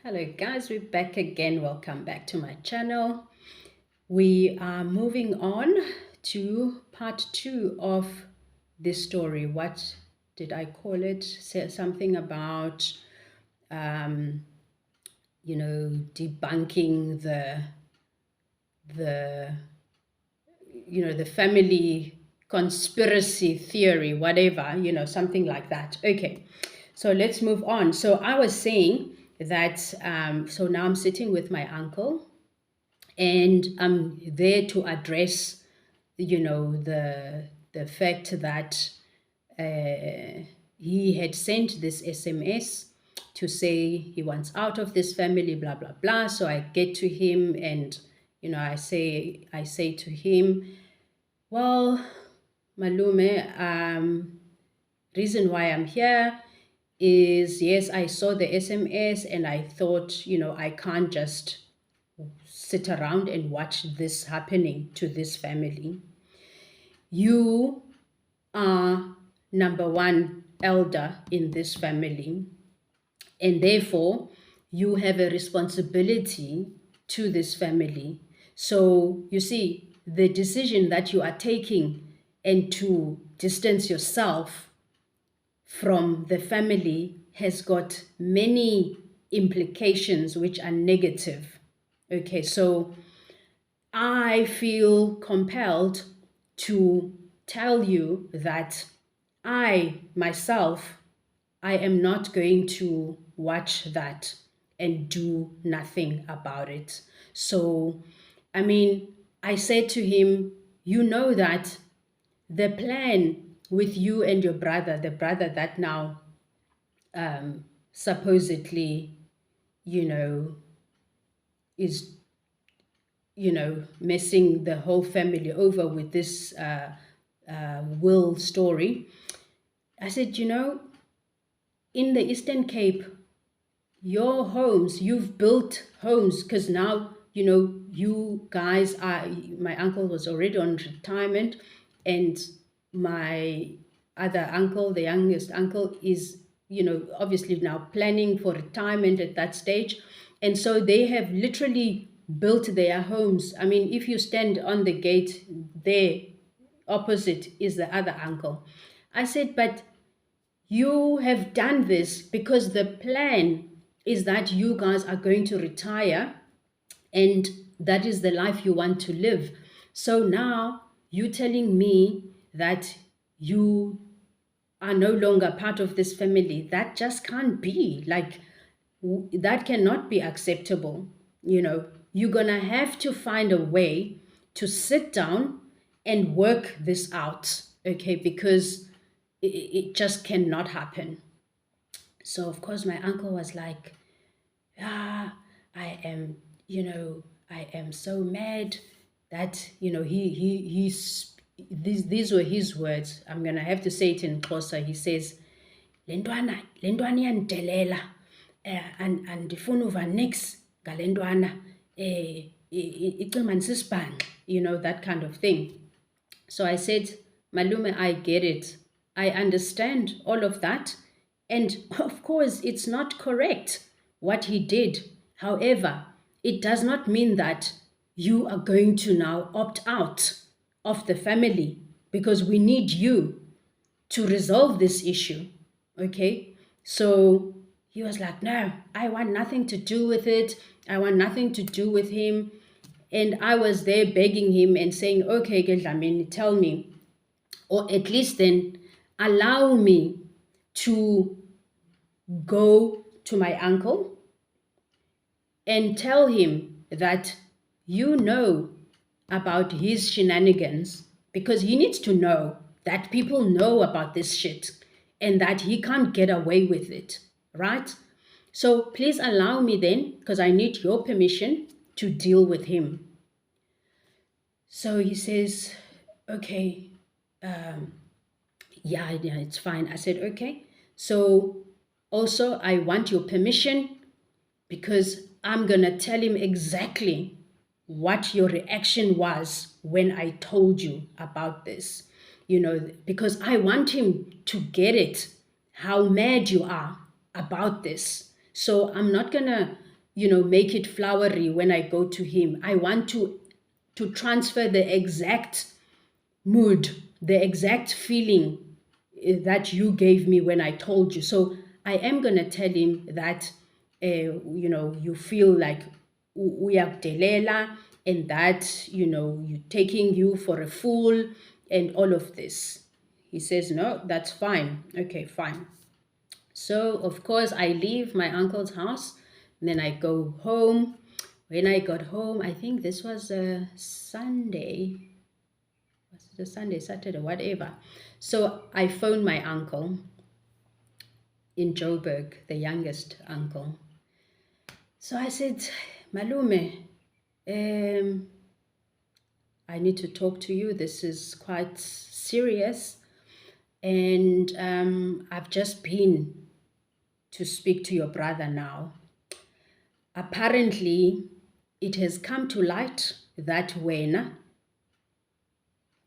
Hello guys, we're back again. Welcome back to my channel. We are moving on to part 2 of this story. What did I call it? Say something about debunking the family conspiracy theory, whatever, something like that. Okay, so let's move on. So I was saying that so now I'm sitting with my uncle and I'm there to address the fact that he had sent this SMS to say he wants out of this family, blah blah blah. So I get to him and I say to him, well, Malume, reason why I'm here is, yes, I saw the SMS and I thought, I can't just sit around and watch this happening to this family. You are number one elder in this family, and therefore you have a responsibility to this family. So you see, the decision that you are taking and to distance yourself from the family has got many implications which are negative. Okay, so I feel compelled to tell you that I myself, I am not going to watch that and do nothing about it. So, I said to him, you know that the plan with you and your brother, the brother that now supposedly, is, messing the whole family over with this will story. I said, in the Eastern Cape, your homes, you've built homes because now, you guys are, my uncle was already on retirement and my other uncle, the youngest uncle, is, obviously now planning for retirement at that stage. And so they have literally built their homes. I mean, if you stand on the gate there, opposite is the other uncle. I said, but you have done this because the plan is that you guys are going to retire and that is the life you want to live. So now you telling me that you are no longer part of this family. That just can't be. Like, that cannot be acceptable. You're gonna have to find a way to sit down and work this out, okay? Because it just cannot happen. So of course my uncle was like, ah, I am, I am so mad that, these were his words. I'm gonna have to say it in Xhosa. He says, lentwana iyandidelela, andifuna uva nix ngale ntwana, icima ndisisibhanqa, that kind of thing. So I said, Malume, I get it. I understand all of that. And of course, it's not correct what he did. However, it does not mean that you are going to now opt out of the family because we need you to resolve this issue. Okay? So he was like, no, I want nothing to do with it. I want nothing to do with him. And I was there begging him and saying, okay, Gedlamini, tell me, or at least then allow me to go to my uncle and tell him that you know about his shenanigans, because he needs to know that people know about this shit and that he can't get away with it, right? So please allow me then, because I need your permission to deal with him. So he says, okay, yeah, it's fine. I said, okay. So also I want your permission because I'm going to tell him exactly what your reaction was when I told you about this, because I want him to get it, how mad you are about this. So I'm not going to make it flowery when I go to him. I want to transfer the exact mood, the exact feeling that you gave me when I told you. So I am going to tell him that, you feel like uyakudelela, and that, you're taking you for a fool and all of this. He says, no, that's fine. Okay, fine. So, of course, I leave my uncle's house, and then I go home. When I got home, I think this was a Sunday. Was it a Sunday, Saturday, whatever? So I phoned my uncle in Joburg, the youngest uncle. So I said, Malume, I need to talk to you. This is quite serious. And I've just been to speak to your brother now. Apparently, it has come to light that when,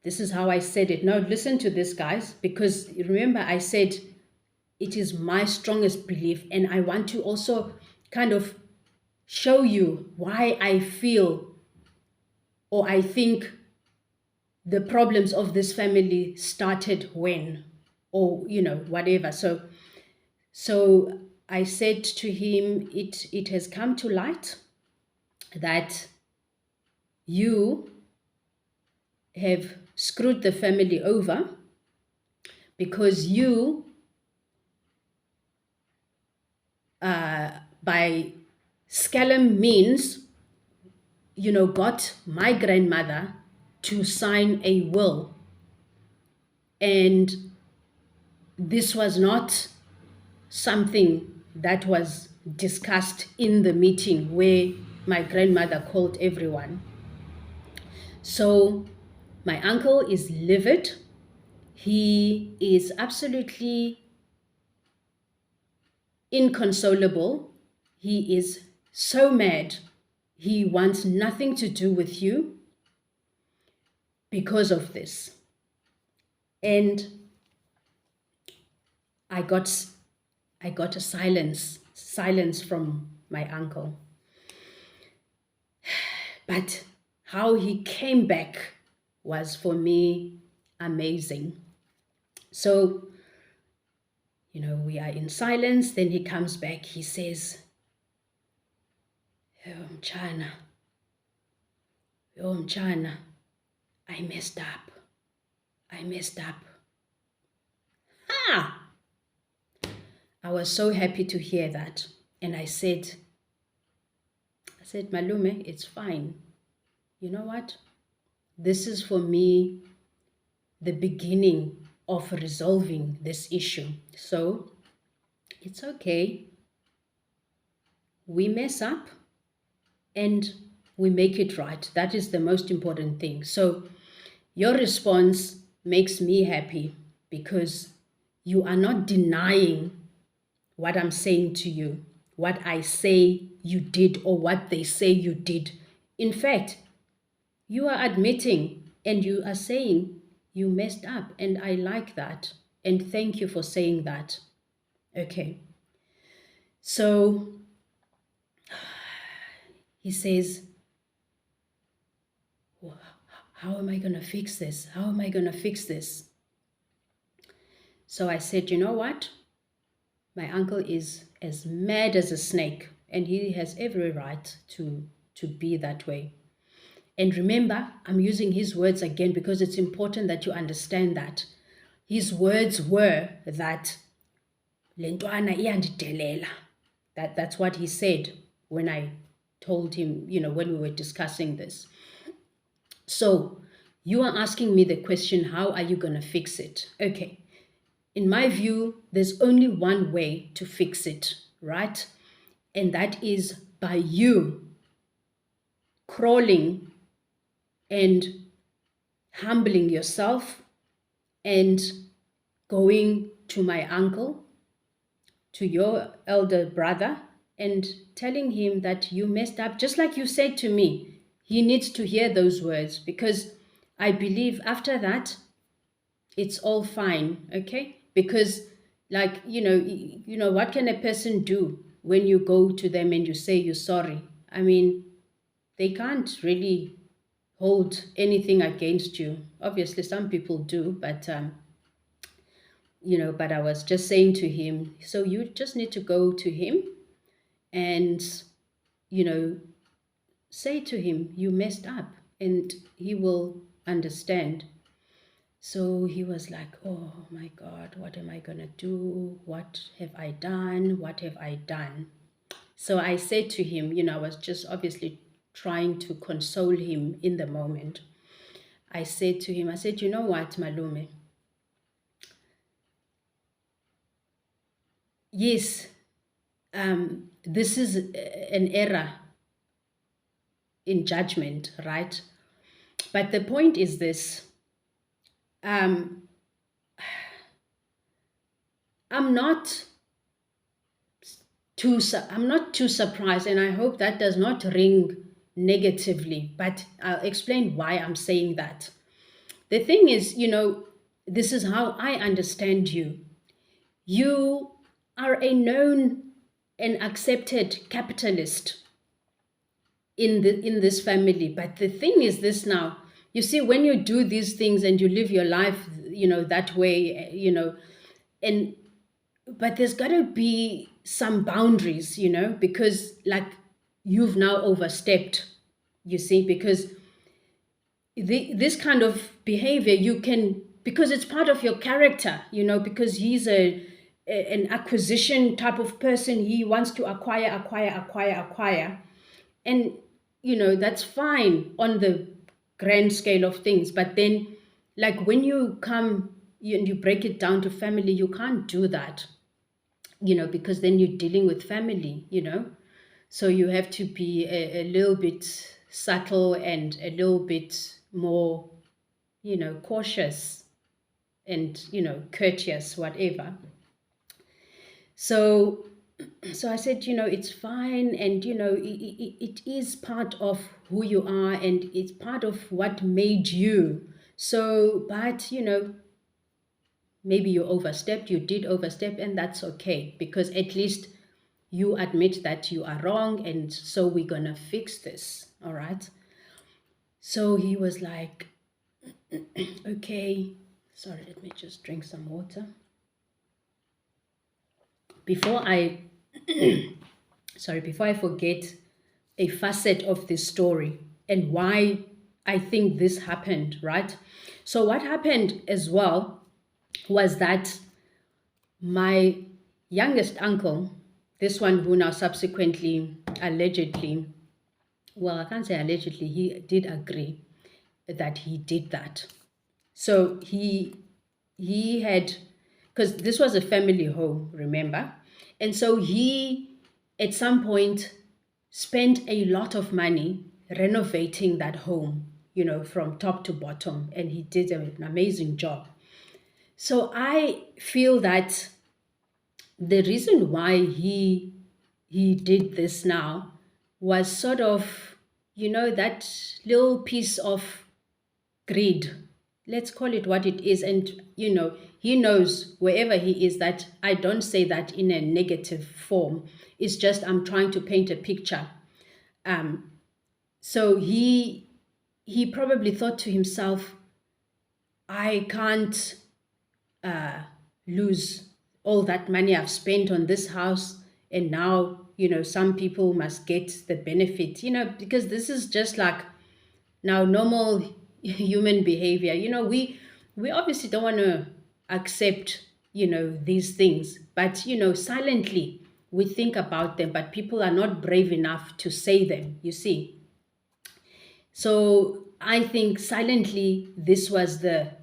this is how I said it. Now, listen to this, guys, because remember I said it is my strongest belief, and I want to also kind of show you why I feel, or I think the problems of this family started when, or whatever. So I said to him, it has come to light that you have screwed the family over because you, by scallum means, got my grandmother to sign a will. And this was not something that was discussed in the meeting where my grandmother called everyone. So my uncle is livid. He is absolutely inconsolable. He is so mad. He wants nothing to do with you because of this. And I got a silence from my uncle. But how he came back was, for me, amazing. So, we are in silence. Then he comes back. He says, Mchana, I messed up. Ha! I was so happy to hear that. And I said, Malume, it's fine. You know what? This is, for me, the beginning of resolving this issue. So it's okay. We mess up and we make it right. That is the most important thing. So your response makes me happy because you are not denying what I'm saying to you, what I say you did, or what they say you did. In fact, you are admitting and you are saying you messed up, and I like that. And thank you for saying that. Okay. So he says, how am I going to fix this? How am I going to fix this? So I said, you know what? My uncle is as mad as a snake, and he has every right to be that way. And remember, I'm using his words again because it's important that you understand that. His words were that lentwana iyandidelela. That's what he said when I told him, when we were discussing this. So you are asking me the question, how are you going to fix it? Okay. In my view, there's only one way to fix it, right? And that is by you crawling and humbling yourself and going to my uncle, to your elder brother, and telling him that you messed up, just like you said to me. He needs to hear those words because I believe after that, it's all fine, okay? Because, like, what can a person do when you go to them and you say you're sorry, I mean, they can't really hold anything against you. Obviously, some people do, but but I was just saying to him, so you just need to go to him and, you know, say to him, you messed up, and he will understand. So he was like, oh my God, what am I going to do? What have I done? What have I done? So I said to him, I was just obviously trying to console him in the moment. I said to him, I said, you know what, Malume? Yes, this is an error in judgment, right? But the point is this. I'm not too surprised, and I hope that does not ring negatively, but I'll explain why I'm saying that. The thing is, this is how I understand you. You are a known and accepted capitalist in this family. But the thing is this now, you see, when you do these things and you live your life, that way, and but there's got to be some boundaries, because like you've now overstepped, you see, because this kind of behavior you can, because it's part of your character, because he's an acquisition type of person. He wants to acquire, and that's fine on the grand scale of things. But then, like when you come and you break it down to family, you can't do that, because then you're dealing with family, so you have to be a little bit subtle and a little bit more, cautious and, courteous, whatever. So I said, it's fine, and it is part of who you are, and it's part of what made you. So, but maybe you did overstep, and that's okay, because at least you admit that you are wrong, and so we're gonna fix this, all right? So he was like, okay, sorry, let me just drink some water. Before I forget a facet of this story and why I think this happened, right? So what happened as well was that my youngest uncle, this one who now subsequently allegedly, well, I can't say allegedly, he did agree that he did that. So he had, because this was a family home, remember? And so he, at some point, spent a lot of money renovating that home, from top to bottom, and he did an amazing job. So I feel that the reason why he did this now was sort of, that little piece of greed. Let's call it what it is. And, he knows wherever he is that I don't say that in a negative form. It's just I'm trying to paint a picture. So he probably thought to himself, I can't lose all that money I've spent on this house, and now, some people must get the benefit, because this is just like now normal human behavior. We obviously don't want to accept, these things, but, silently we think about them, but people are not brave enough to say them, you see. So I think silently this was the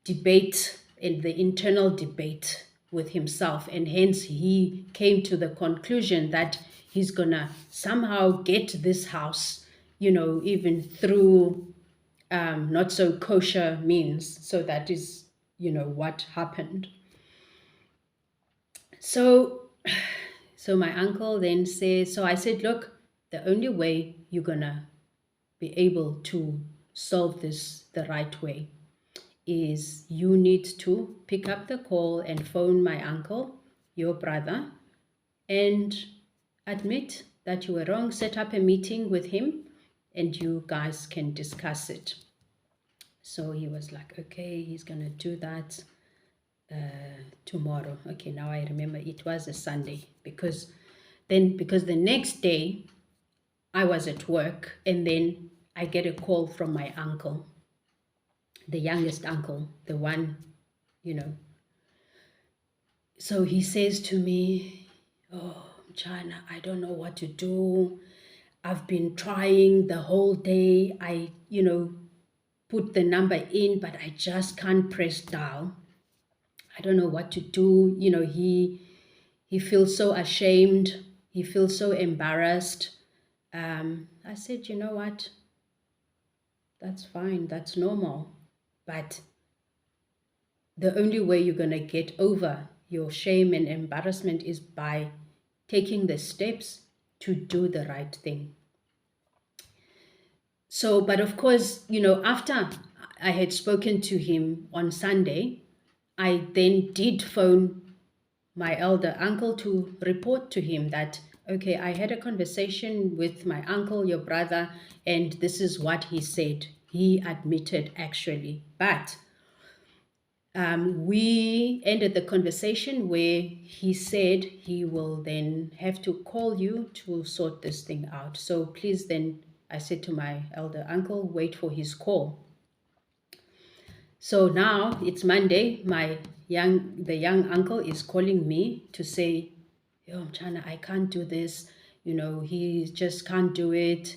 debate and the internal debate with himself, and hence he came to the conclusion that he's gonna somehow get this house, even through not so kosher means. So that is, what happened. So my uncle then says, so I said, look, the only way you're gonna be able to solve this the right way is you need to pick up the call and phone my uncle, your brother, and admit that you were wrong, set up a meeting with him, and you guys can discuss it. So he was like, okay, he's going to do that tomorrow. Okay, now I remember it was a Sunday because the next day I was at work, and then I get a call from my uncle, the youngest uncle, the one, you know. So he says to me, oh, China, I don't know what to do. I've been trying the whole day. I, put the number in, but I just can't press dial. I don't know what to do. He feels so ashamed. He feels so embarrassed. I said, you know what? That's fine. That's normal. But the only way you're going to get over your shame and embarrassment is by taking the steps to do the right thing. So, but of course, after I had spoken to him on Sunday, I then did phone my elder uncle to report to him that, okay, I had a conversation with my uncle, your brother, and this is what he said. He admitted actually, but we ended the conversation where he said he will then have to call you to sort this thing out. So please then, I said to my elder uncle, wait for his call. So now it's Monday. The young uncle is calling me to say, yo, Chana, I can't do this. He just can't do it.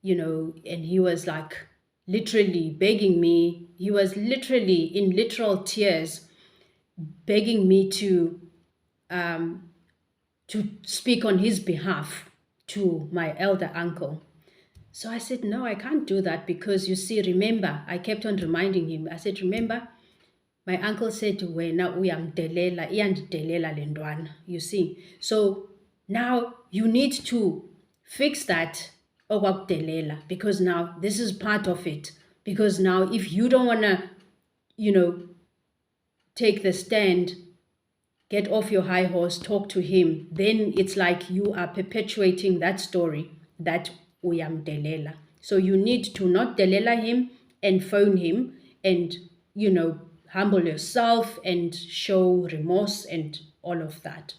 And he was like literally begging me. He was literally in literal tears, begging me to speak on his behalf to my elder uncle. So I said, no, I can't do that because you see, remember, I kept on reminding him. I said, remember, my uncle said, wena uyamdelela, iyandidelela le ntwana, you see. So now you need to fix that okwakudelela, because now this is part of it. Because now if you don't want to, take the stand, get off your high horse, talk to him, then it's like you are perpetuating that story that uyamdelela. So you need to not delela him and phone him and, humble yourself and show remorse and all of that.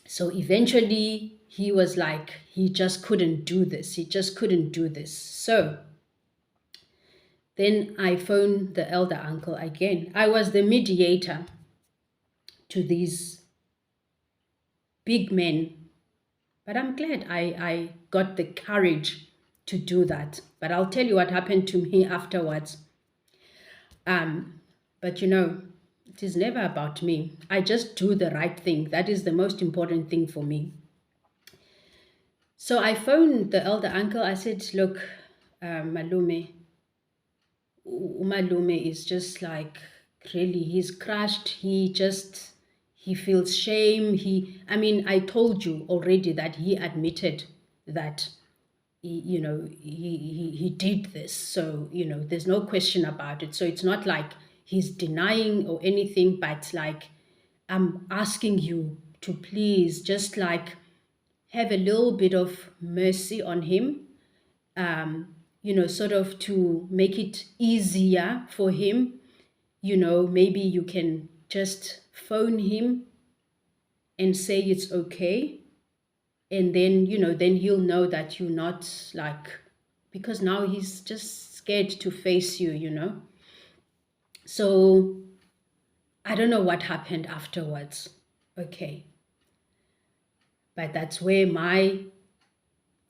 So eventually he was like, he just couldn't do this. He just couldn't do this. So then I phoned the elder uncle again. I was the mediator to these big men. But I'm glad I got the courage to do that. But I'll tell you what happened to me afterwards. But it is never about me. I just do the right thing. That is the most important thing for me. So I phoned the elder uncle. I said, look, Malume is just like, really, he's crushed. He feels shame. I told you already that he admitted that he did this. So, there's no question about it. So it's not like he's denying or anything, but like, I'm asking you to please just like have a little bit of mercy on him, sort of to make it easier for him. Maybe you can just phone him and say it's okay. And then, then he'll know that you're not like, because now he's just scared to face you. So I don't know what happened afterwards. Okay. But that's where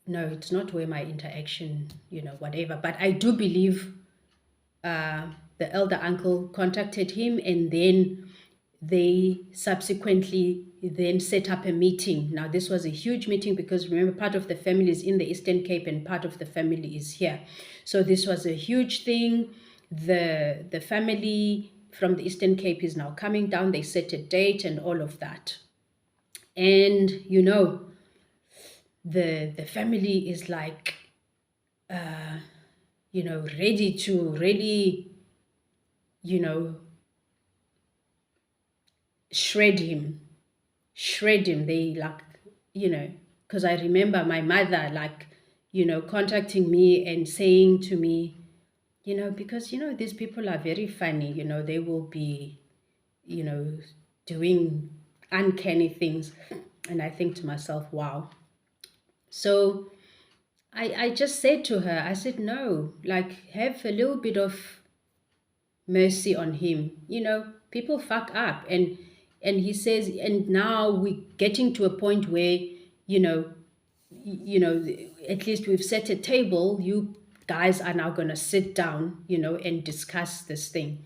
no, it's not where my interaction, whatever. But I do believe the elder uncle contacted him, and then they subsequently then set up a meeting. Now, this was a huge meeting because remember, part of the family is in the Eastern Cape and part of the family is here. So this was a huge thing. The family from the Eastern Cape is now coming down. They set a date and all of that. And, the family is like, ready to really, shred him. shred him. They like, because I remember my mother like, contacting me and saying to me, because, these people are very funny, they will be, doing uncanny things. And I think to myself, wow. So I just said to her, I said, no, like have a little bit of mercy on him. People fuck up, and he says, and now we're getting to a point where, you know, at least we've set a table. You guys are now going to sit down, and discuss this thing.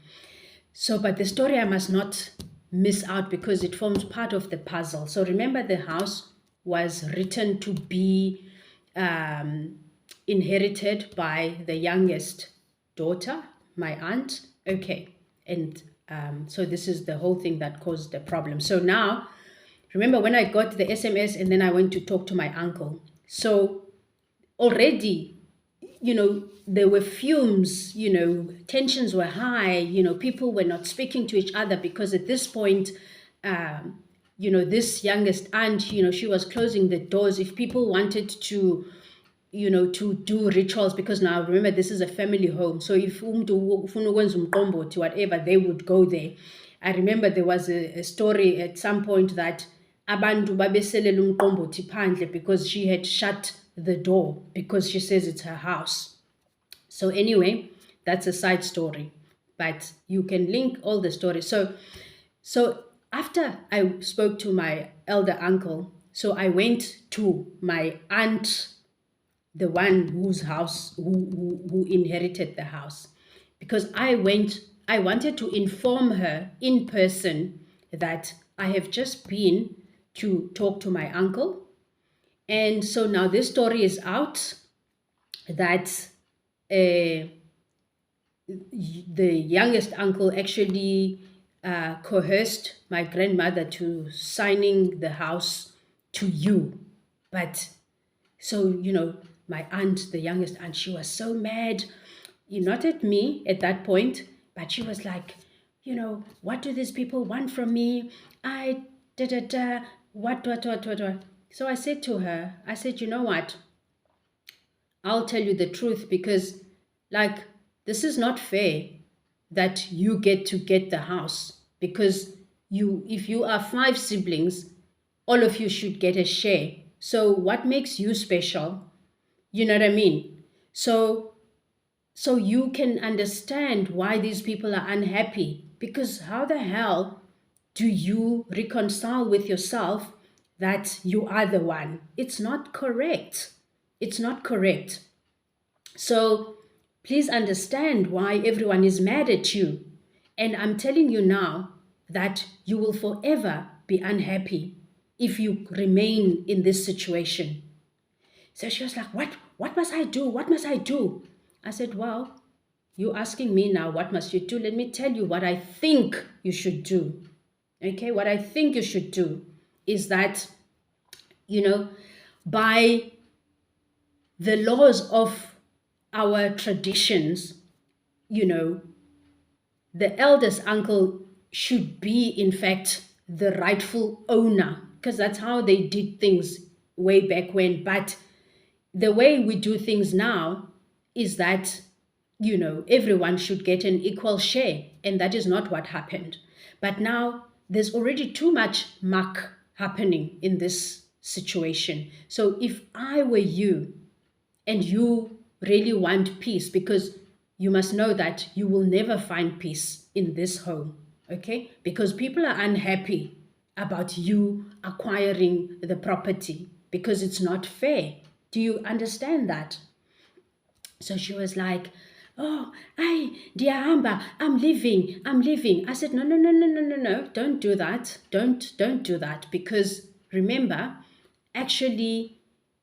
So, but the story I must not miss out because it forms part of the puzzle. So remember, the house was written to be inherited by the youngest daughter, my aunt. Okay. And so this is the whole thing that caused the problem. So now, remember when I got the SMS and then I went to talk to my uncle. So already, there were fumes, tensions were high, people were not speaking to each other because at this point, this youngest aunt, she was closing the doors. If people wanted to, to do rituals, because now remember, this is a family home. So if whatever, they would go there. I remember there was a story at some point that abantu babeselela umqombothi phandle because she had shut the door because she says it's her house. So anyway, that's a side story, but you can link all the stories. So after I spoke to my elder uncle, so I went to my aunt, the one whose house, who inherited the house, because I wanted to inform her in person that I have just been to talk to my uncle. And so now this story is out that the youngest uncle actually coerced my grandmother to signing the house to you. But so, my aunt, the youngest aunt, she was so mad, not at me at that point, but she was like, what do these people want from me? What. So I said to her, I said, you know what? I'll tell you the truth, because like, this is not fair that you get to get the house, because if you are 5 siblings, all of you should get a share. So what makes you special? You know what I mean? So you can understand why these people are unhappy, because how the hell do you reconcile with yourself that you are the one? It's not correct. It's not correct. So please understand why everyone is mad at you. And I'm telling you now that you will forever be unhappy if you remain in this situation. So she was like, what must I do? What must I do? I said, well, you're asking me now, what must you do? Let me tell you what I think you should do. Okay, what I think you should do is that, by the laws of our traditions, the eldest uncle should be, in fact, the rightful owner, because that's how they did things way back when. But the way we do things now is that, everyone should get an equal share, and that is not what happened. But now there's already too much muck happening in this situation. So if I were you, and you really want peace, because you must know that you will never find peace in this home, okay? Because people are unhappy about you acquiring the property because it's not fair. Do you understand that? So she was like, oh, dear Amber, I'm leaving. I said, no, don't do that. Don't do that, because remember, actually,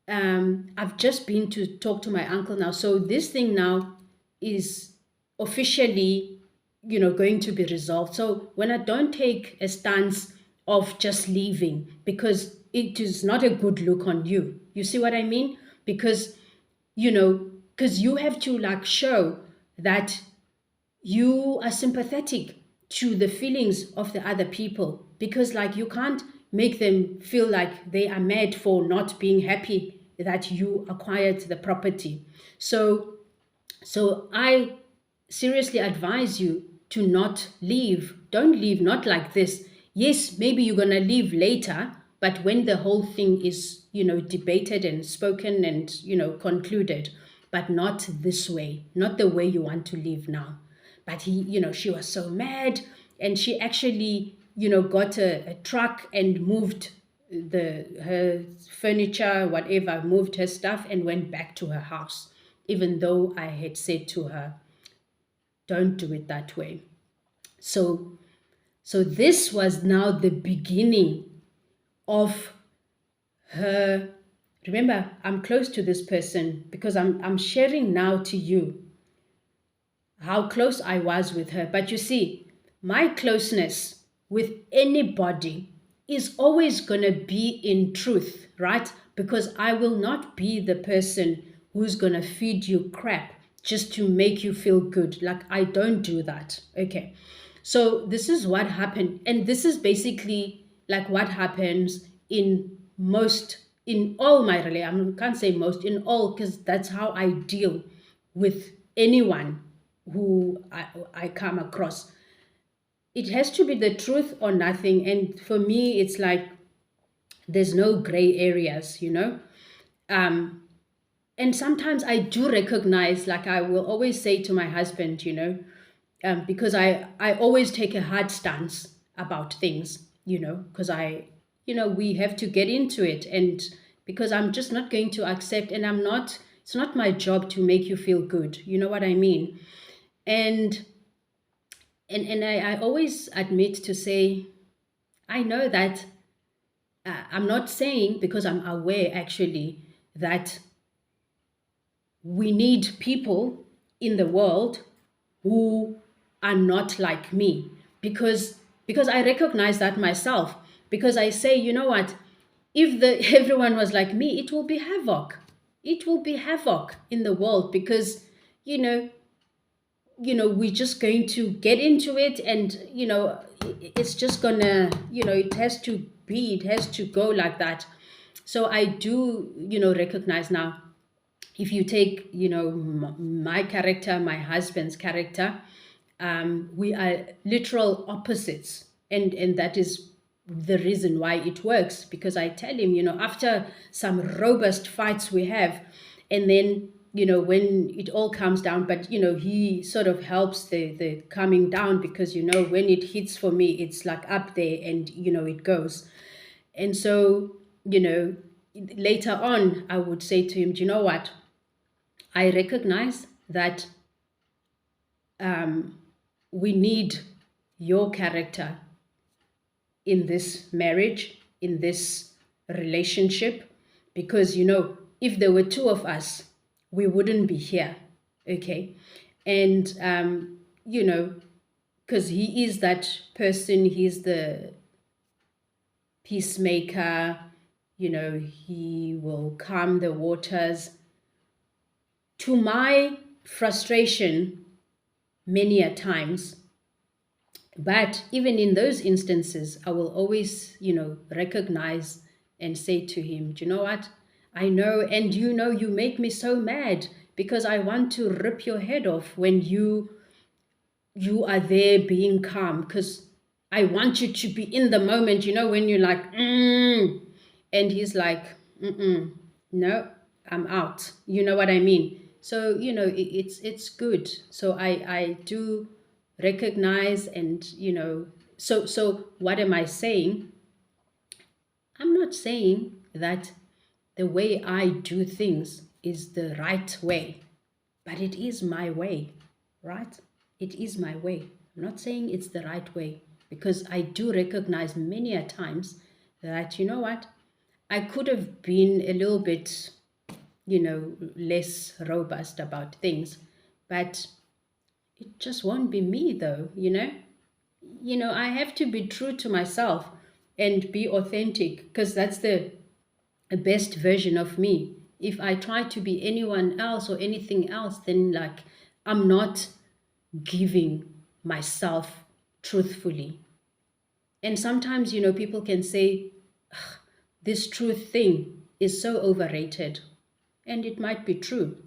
I've just been to talk to my uncle now. So this thing now is officially, going to be resolved. So when I don't take a stance of just leaving, because it is not a good look on you. You see what I mean? Because, because you have to like show that you are sympathetic to the feelings of the other people, because like you can't make them feel like they are mad for not being happy that you acquired the property. So I seriously advise you to not leave. Don't leave, not like this. Yes, maybe you're going to leave later, but when the whole thing is, debated and spoken and, concluded, but not this way, not the way you want to leave now. But she was so mad, and she actually, got a truck and moved her furniture, whatever, moved her stuff and went back to her house, even though I had said to her, don't do it that way. So this was now the beginning of her. Remember, I'm close to this person because I'm sharing now to you how close I was with her. But you see, my closeness with anybody is always going to be in truth, right? Because I will not be the person who's going to feed you crap just to make you feel good. Like, I don't do that. Okay. So this is what happened. And this is basically like what happens in all my relationships. I can't say most, in all, because that's how I deal with anyone who I come across. It has to be the truth or nothing. And for me, it's like there's no gray areas, and sometimes I do recognize, like I will always say to my husband, because I always take a hard stance about things, because we have to get into it, and because I'm just not going to accept, and it's not my job to make you feel good, you know what I mean? And I always admit to say, I know that I'm not saying, because I'm aware actually that we need people in the world who are not like me, because I recognize that myself, because I say, you know what, if everyone was like me, it will be havoc. It will be havoc in the world, because we're just going to get into it, and it's just gonna, it has to go like that. So I do recognize now, if you take my character, my husband's character, we are literal opposites, and that is the reason why it works, because I tell him, after some robust fights we have, and then when it all comes down, but he sort of helps the coming down, because when it hits for me, it's like up there, and it goes. And so later on I would say to him, do you know what, I recognize that we need your character in this marriage, in this relationship, because if there were two of us, we wouldn't be here. Okay. And because he is that person, he's the peacemaker, he will calm the waters. To my frustration, many a times, but even in those instances, I will always, recognize and say to him, do you know what? I know, and you make me so mad, because I want to rip your head off when you are there being calm, because I want you to be in the moment, when you're like, and he's like, no, I'm out. You know what I mean? So, it's good. So I do recognize, and, so what am I saying? I'm not saying that the way I do things is the right way, but it is my way, right? It is my way. I'm not saying it's the right way, because I do recognize many a times that, you know what, I could have been a little bit, less robust about things, but it just won't be me though, I have to be true to myself and be authentic, because that's the best version of me. If I try to be anyone else or anything else, then like I'm not giving myself truthfully. And sometimes, people can say, this truth thing is so overrated. And it might be true.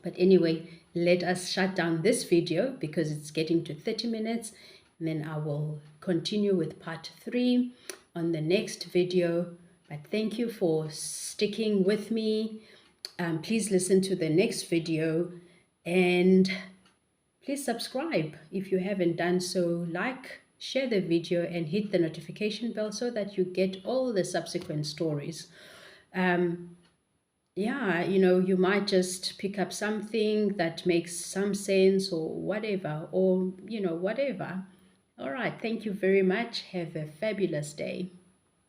But anyway, let us shut down this video because it's getting to 30 minutes. And then I will continue with part 3 on the next video. But thank you for sticking with me. Please listen to the next video and please subscribe if you haven't done so. Like, share the video and hit the notification bell so that you get all the subsequent stories. Yeah, you might just pick up something that makes some sense or whatever, or, whatever. All right. Thank you very much. Have a fabulous day.